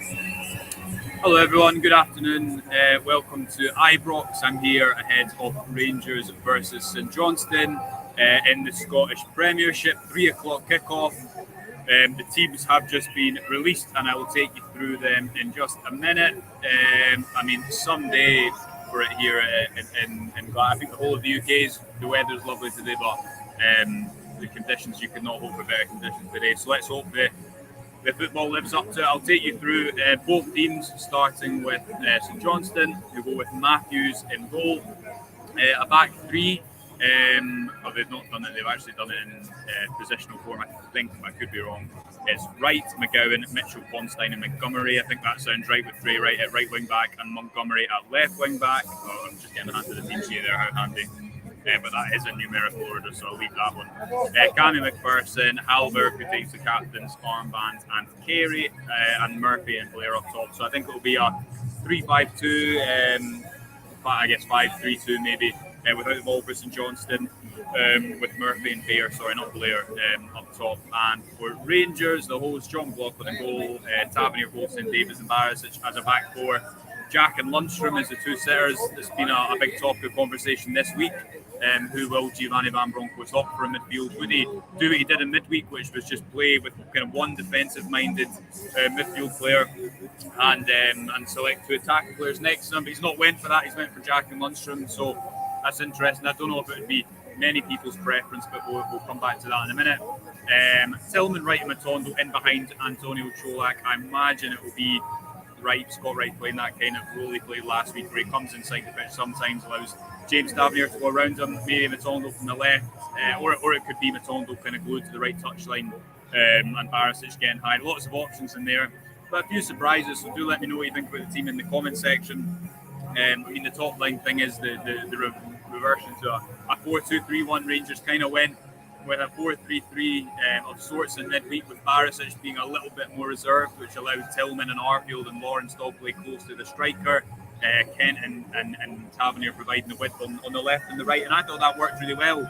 Hello everyone, good afternoon. Welcome to Ibrox. I'm here ahead of Rangers versus St Johnstone in the Scottish Premiership, 3 o'clock kickoff. The teams have just been released and I will take you through them in just a minute. Someday for it here in Glasgow. I think the whole of the the weather's lovely today, but the conditions, you could not hope for better conditions today. So let's hope the football lives up to it. I'll take you through both teams, starting with St Johnstone, who go with Matthews in goal. A back three. They've not done it, they've actually done it in positional form, I think. I could be wrong. It's Wright, McGowan, Mitchell, Ponstein and Montgomery. I think that sounds right, with Frey Wright at right wing back and Montgomery at left wing back. Oh, I'm just getting a hand to the team sheet there, how handy. But that is a numerical order, so I'll leave that one. Cammy McPherson, Halberg, who takes the captain's armband, and Carey, and Murphy and Blair up top. So I think it'll be a 3-5-2, I guess 5-3-2 maybe, without the ball for St Johnstone, with Murphy and Blair up top. And for Rangers, the host, John McLaughlin in goal, Tavernier, Goldson, Davis and Barisic as a back four. Jack and Lundstrom as the two sitters. It's been a big topic of conversation this week. Who will Giovanni Van Bronckhorst opt for in midfield? Would he do what he did in midweek, which was just play with kind of one defensive-minded midfield player and select two attacking players next to him? But he's not went for that. He's went for Jack and Lundstrom, so that's interesting. I don't know if it would be many people's preference, but we'll come back to that in a minute. Tillman, Wright and Matondo in behind Antonio Cholak. I imagine it will be Scott Wright playing that kind of role he played last week, where he comes inside the pitch sometimes, allows James Tavernier to go around him, maybe Matondo from the left, or it could be Matondo kind of glued to the right touchline, and Barisic getting high. Lots of options in there, but a few surprises, so do let me know what you think about the team in the comment section. The top line thing is the reversion to a 4-2-3-1. Rangers kind of went with a 4-3-3 of sorts in midweek, with Barisic being a little bit more reserved, which allowed Tillman and Arfield and Lawrence to play close to the striker. Kent and Tavernier providing the width on the left and the right, and I thought that worked really well.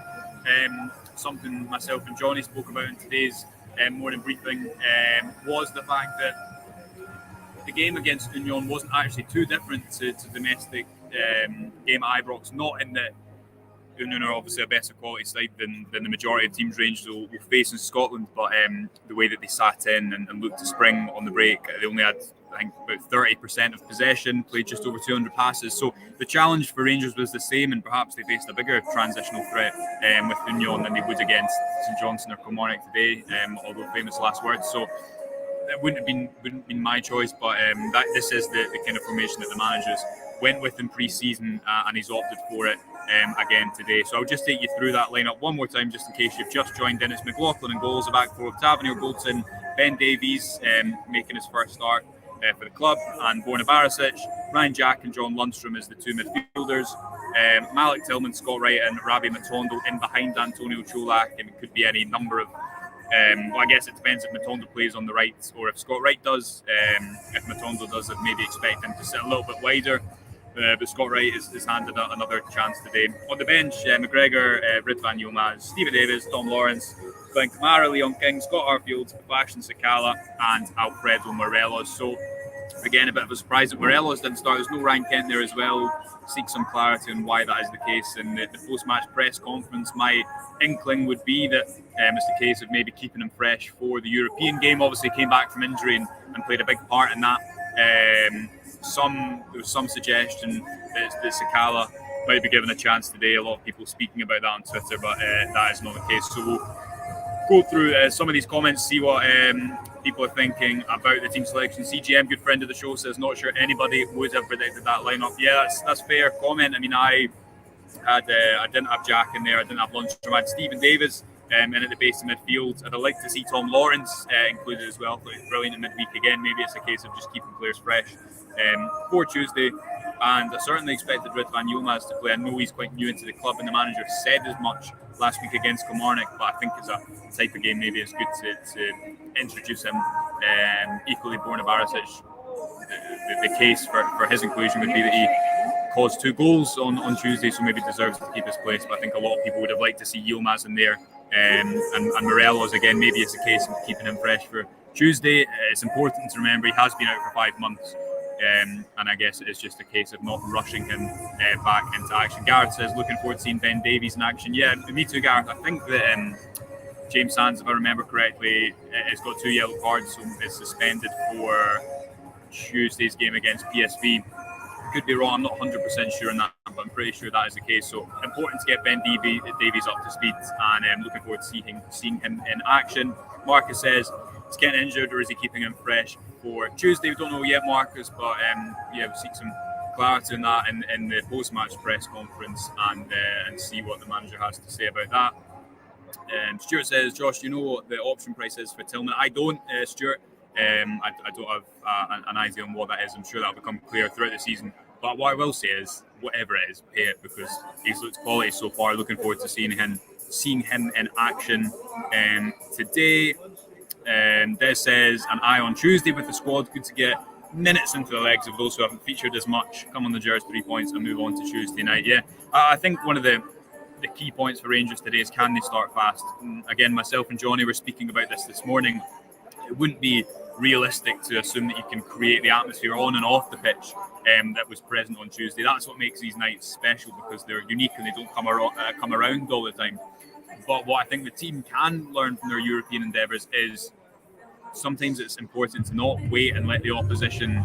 Something myself and Johnny spoke about in today's morning briefing was the fact that the game against Union wasn't actually too different to domestic game at Ibrox, not in that Union are obviously a better quality side than the majority of teams Rangers will face in Scotland, but the way that they sat in and looked to spring on the break, they only had, I think, about 30% of possession, played just over 200 passes. So the challenge for Rangers was the same, and perhaps they faced a bigger transitional threat with Union than they would against St Johnstone or Kilmarnock today, although famous last words. So it wouldn't have been my choice, but this is the kind of formation that the managers went with in pre-season, and he's opted for it again today. So I'll just take you through that lineup one more time, just in case you've just joined in. It's McLaughlin and goals, a back four of Tavernier, Goldson, Ben Davies making his first start for the club, and Borna Barisic, Ryan Jack and John Lundstrom as the two midfielders. Malik Tillman, Scott Wright and Rabi Matondo in behind Antonio Cholak, and it could be any number of I guess it depends if Matondo plays on the right or if Scott Wright does. If Matondo does, I'd maybe expect him to sit a little bit wider. But Scott Wright is handed another chance today. On the bench, McGregor, Ridvan Yilmaz, Stephen Davis, Tom Lawrence, Glenn Kamara, Leon King, Scott Arfield, Sebastian Sakala and Alfredo Morelos. So again, a bit of a surprise that Morelos didn't start. There's no Ryan Kent there as well. Seek some clarity on why that is the case in the post-match press conference. My inkling would be that it's the case of maybe keeping him fresh for the European game. Obviously came back from injury and played a big part in that. There was some suggestion that Sakala might be given a chance today. A lot of people speaking about that on Twitter, but that is not the case. So we'll go through some of these comments, see what people are thinking about the team selection. CGM, good friend of the show, says not sure anybody would have predicted that lineup. Yeah, that's fair comment. I mean, I didn't have Jack in there. I didn't have Lundstrom. I had Stephen Davis in at the base of midfield. I'd like to see Tom Lawrence included as well. Played brilliant in midweek again. Maybe it's a case of just keeping players fresh for Tuesday. And I certainly expected Ridvan Yilmaz to play. I know he's quite new into the club, and the manager said as much last week against Kilmarnock, but I think it's a type of game maybe it's good to introduce him. Equally, Borna Barisic, the case for his inclusion would be that he caused 2 goals on Tuesday, so maybe deserves to keep his place. But I think a lot of people would have liked to see Yilmaz in there. And Morelos, again, maybe it's a case of keeping him fresh for Tuesday, it's important to remember he has been out for 5 months. And I guess it's just a case of not rushing him back into action. Gareth says, looking forward to seeing Ben Davies in action. Yeah, me too, Gareth. I think that James Sands, if I remember correctly, has got 2 yellow cards, so is suspended for Tuesday's game against PSV. Could be wrong, I'm not 100% sure on that, but I'm pretty sure that is the case. So important to get Ben Davies up to speed, and I'm looking forward to seeing him in action. Marcus says, is getting injured or is he keeping him fresh for Tuesday? We don't know yet, Marcus, but we'll seek some clarity on that in the post-match press conference and see what the manager has to say about that. Stuart says, Josh, do you know what the option price is for Tillman? I don't, Stuart. I don't have an idea on what that is. I'm sure that'll become clear throughout the season. But what I will say is, whatever it is, pay it, because he's looked quality so far. Looking forward to seeing him in action today. Des says, an eye on Tuesday with the squad. Good to get minutes into the legs of those who haven't featured as much. Come on the Jers, 3 points and move on to Tuesday night. Yeah, I think one of the key points for Rangers today is, can they start fast? Again, myself and Johnny were speaking about this morning. It wouldn't be realistic to assume that you can create the atmosphere on and off the pitch that was present on Tuesday. That's what makes these nights special, because they're unique and they don't come around all the time. But what I think the team can learn from their European endeavours is sometimes it's important to not wait and let the opposition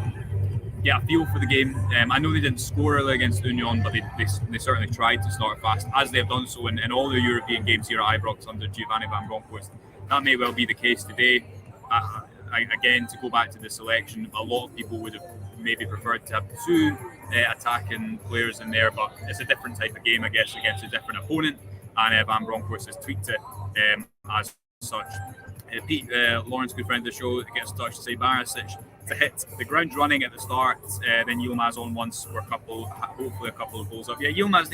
get a feel for the game. I know they didn't score early against Union, but they certainly tried to start fast, as they have done so in all their European games here at Ibrox under Giovanni Van Bronckhorst. That may well be the case today. Again, to go back to the selection, a lot of people would have maybe preferred to have 2 attacking players in there, but it's a different type of game, I guess, against a different opponent, and Van Bronckhorst has tweaked it as such. Pete Lawrence, good friend of the show, gets in touch to say Barisic to hit the ground running at the start, then Yilmaz on once for hopefully a couple of goals up. Yeah, Yilmaz,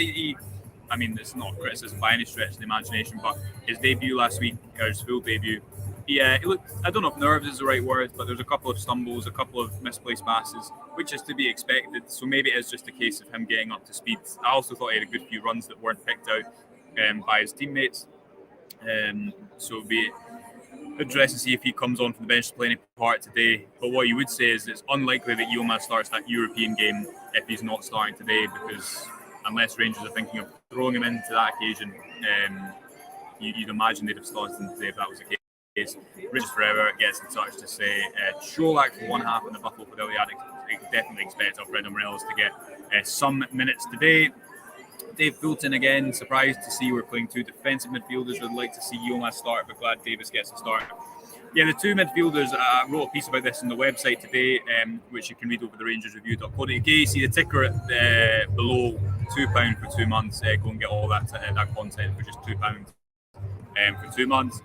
I mean, it's not criticism by any stretch of the imagination, but his debut last week, or his full debut, he looked, I don't know if nerves is the right word, but there's a couple of stumbles, a couple of misplaced passes, which is to be expected. So maybe it is just a case of him getting up to speed. I also thought he had a good few runs that weren't picked out by his teammates. So it'll be interesting to see if he comes on from the bench to play any part today. But what you would say is it's unlikely that Yilmaz starts that European game if he's not starting today, because unless Rangers are thinking of throwing him into that occasion, you'd imagine they'd have started him today if that was the case. Rangers Forever gets in touch to say Cholak for one half in the Buffalo Fidelity. I definitely expect Alfredo Morelos to get some minutes today. Dave Fulton again, surprised to see we're playing 2 defensive midfielders. Would like to see Yilmaz start, but glad Davis gets a start. Yeah, the 2 midfielders, I wrote a piece about this on the website today, which you can read over the rangersreview.co.uk. You see the ticker below, £2 for 2 months. Go and get all that content for just £2 for 2 months.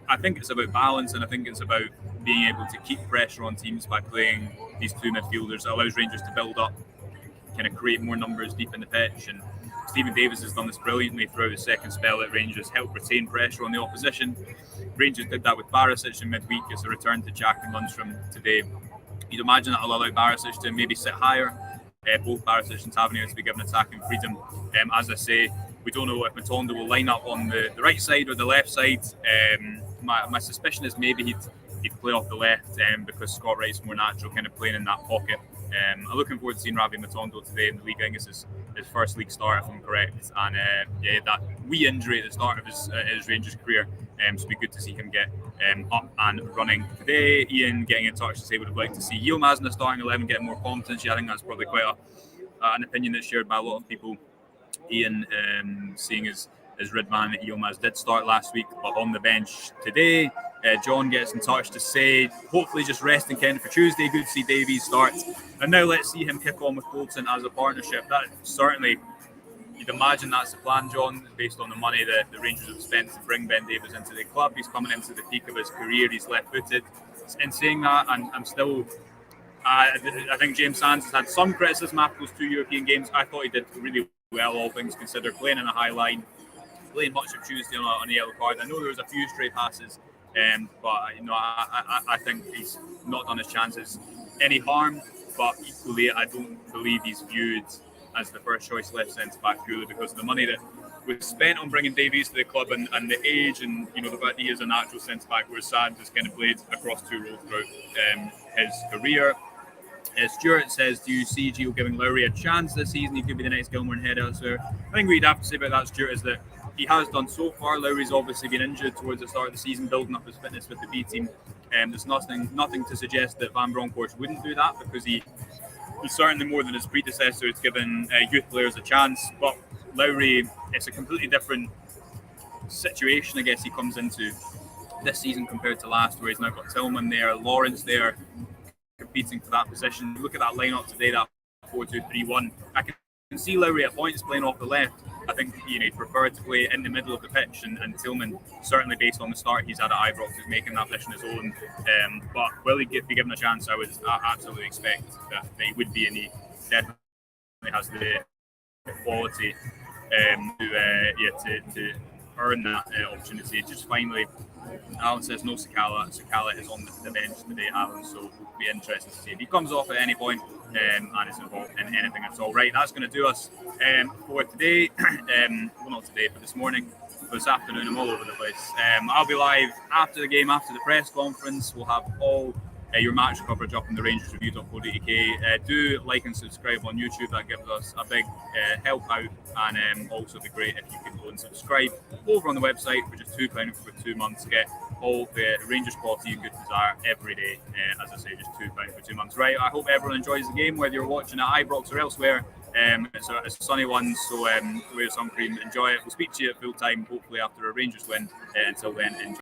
I think it's about balance, and I think it's about being able to keep pressure on teams by playing these 2 midfielders. It allows Rangers to build up, kind of create more numbers deep in the pitch, and Stephen Davis has done this brilliantly throughout his second spell at Rangers, helped retain pressure on the opposition. Rangers did that with Barisic in midweek as a return to Jack and Lundstrom today. You'd imagine that'll allow Barisic to maybe sit higher, both Barisic and Tavernier to be given attacking freedom. As I say, we don't know if Matondo will line up on the right side or the left side. My suspicion is maybe he'd play off the left because Scott Wright's more natural, kind of playing in that pocket. I'm looking forward to seeing Ravi Matondo today in the league. I think it's his first league start, if I'm correct. And that wee injury at the start of his Rangers career. So it'd be good to see him get up and running today. Ian getting in touch to say would have liked to see Yilmaz in the starting 11 getting more confidence. Yeah, I think that's probably quite an opinion that's shared by a lot of people. Ian seeing his red man that Yilmaz did start last week, but on the bench today. John gets in touch to say, hopefully just resting Ken for Tuesday. Good to see Davies start. And now let's see him kick on with Bolton as a partnership. That certainly, you'd imagine that's the plan, John, based on the money that the Rangers have spent to bring Ben Davies into the club. He's coming into the peak of his career. He's left-footed. In saying that, I'm still... I think James Sands has had some criticism after those 2 European games. I thought he did really well, all things considered, playing in a high line, playing much of Tuesday on a yellow card. I know there was a few stray passes, but I think he's not done his chances any harm. But equally, I don't believe he's viewed as the first choice left centre back purely because of the money that was spent on bringing Davies to the club, and the age and the fact that he is a natural centre back, where Sad has kind of played across two roles throughout his career. Stuart says, do you see Gio giving Lowry a chance this season? He could be the next Gilmore and head elsewhere. I think what you'd have to say about that, Stuart, is that he has done so far. Lowry's obviously been injured towards the start of the season, building up his fitness with the B team. There's nothing to suggest that Van Bronckhorst wouldn't do that, because he's certainly more than his predecessor. It's given youth players a chance. But Lowry, it's a completely different situation, I guess, he comes into this season compared to last, where he's now got Tillman there, Lawrence there, competing for that position. Look at that lineup today, that 4-2-3-1. I can see Lowry at points playing off the left. I think he'd prefer to play in the middle of the pitch, and Tillman, certainly based on the start he's had at Ibrox, is making that position his own. But will he be given a chance? I would absolutely expect that he would be, and he definitely has the quality to earn that opportunity. Just finally, Alan says no Sakala. Sakala is on the bench today, Alan, so we'll be interested to see if he comes off at any point and is involved in anything at all. Right, that's going to do us for today. Well, not today, but this morning. But this afternoon, I'm all over the place. I'll be live after the game, after the press conference. We'll have all your match coverage up on the rangersreview.co.uk. Do like and subscribe on YouTube. That gives us a big help out, and also be great if you can go and subscribe over on the website for just £2 for 2 months. Get all the Rangers quality you could desire every day. As I say, just £2 for 2 months. Right, I hope everyone enjoys the game, whether you're watching at Ibrox or elsewhere. It's a sunny one, so wear sun cream, enjoy it. We'll speak to you at full time, hopefully after a Rangers win. Until then, enjoy.